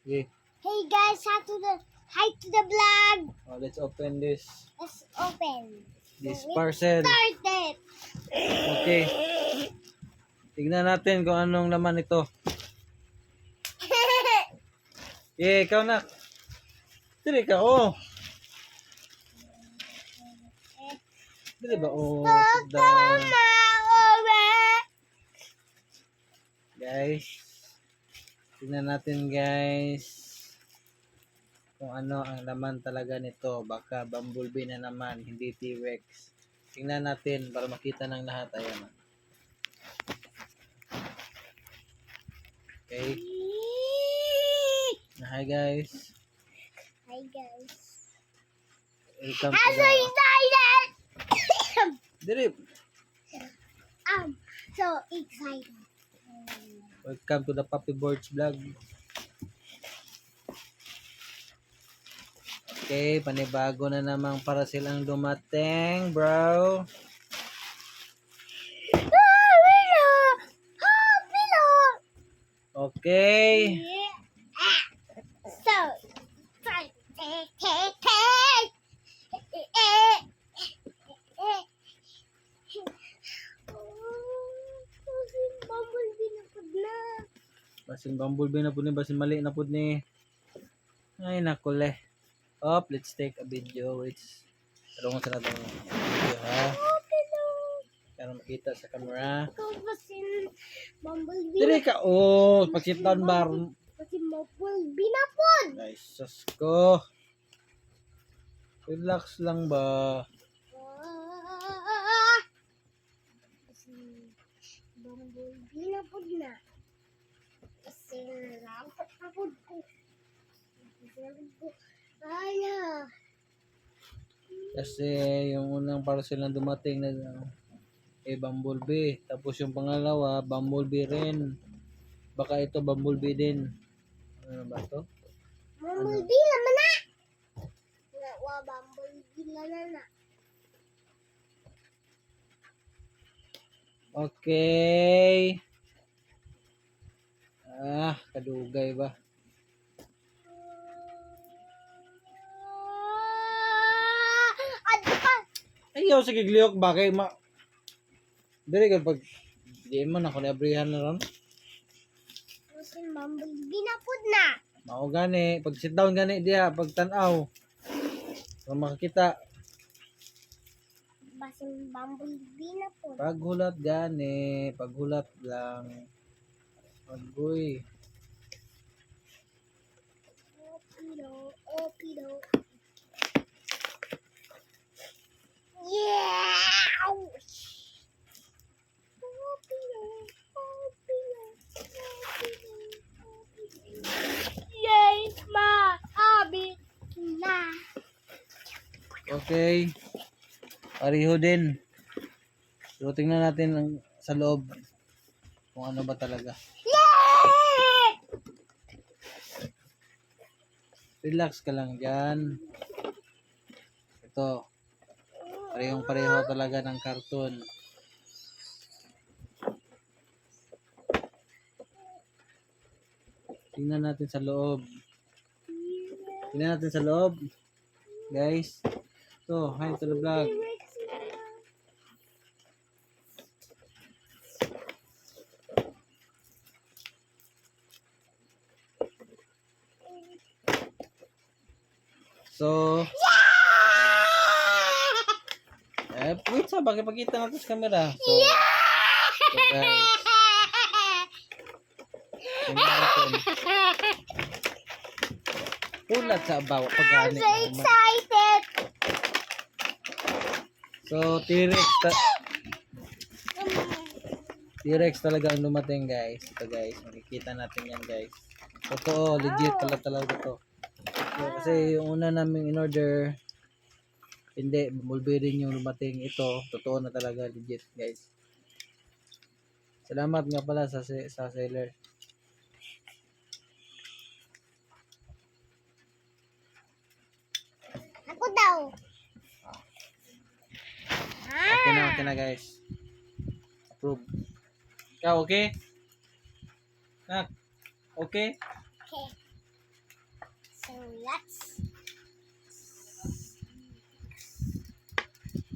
Okay. Hey guys, hi to the vlog. Oh, let's open this Let's open. parcel. Started. Okay. Tignan natin kung anong laman ito. Ikaw na. Dili ka, oh. Dili ba, oh. Sit down. Guys. Tignan natin, guys. Kung ano ang laman talaga nito. Baka bumblebee na naman, hindi T-Rex. Tingnan natin para makita ng lahat. Ayan. Okay. Hi guys. Hi guys. Welcome I'm to so the... excited. Dirip. So excited. Welcome to the Puppy Birds vlog. Okay, panibago na namang para silang dumating, bro. Okay. So Basin bumblebee na po ni, basin mali na po ni. Ay, nakule. Op, let's take a video. Tarungan sa natin video, ha? Para makita sa camera. Bumblebee. Dili ka, oh. Pag-sit down bar. Kasi bumblebee na po. Ay, sus ko. Relax lang ba? Bumblebee na po na. Kasi rampot na po ko. Ala. Kasi yung unang parcel na dumating na bumblebee. Tapos yung pangalawa, bumblebee rin. Baka ito bumblebee din. Ano ba to? Bumblebee naman na. Wa bumblebee na na. Okay. Kadugay ba? Ano pa? Ayaw sa gigliyok ba kay ma... Dili ka pag... Di mo na kung abrihan na ron. Kasi bumblebee na po na. Mao gani. Pag sit down gani diya. Pag tanaw. Kung makakita. Basin bumblebee na po. Paghulat gani. Paghulat lang. Agoy. Opido. Yeah! Yay! Maabi na. Okay. Pareho din. So tingnan natin ang, sa loob. Kung ano ba talaga. Yay! Relax ka lang dyan. Ito. Parehong pareho talaga ng karton. Tingnan natin sa loob. Tingnan natin sa loob. Guys. Ito. Hi to the vlog. So. Wait sa. Bakit pakita natin sa camera? So guys. Tingnan natin. Ulat sa abaw. I'm Pagani. so excited. So, T-Rex talaga ang dumating, guys. Ito, guys. Makikita natin yan, guys. Totoo. Legit pala talaga to. So, kasi yung una namin in-order, hindi. Bumblebee rin yung dumating. Ito, totoo na talaga. Legit, guys. Salamat nga pala sa seller. Ako daw. Okay na, guys. Approve. Ikaw, okay? Nak, okay? Okay. let's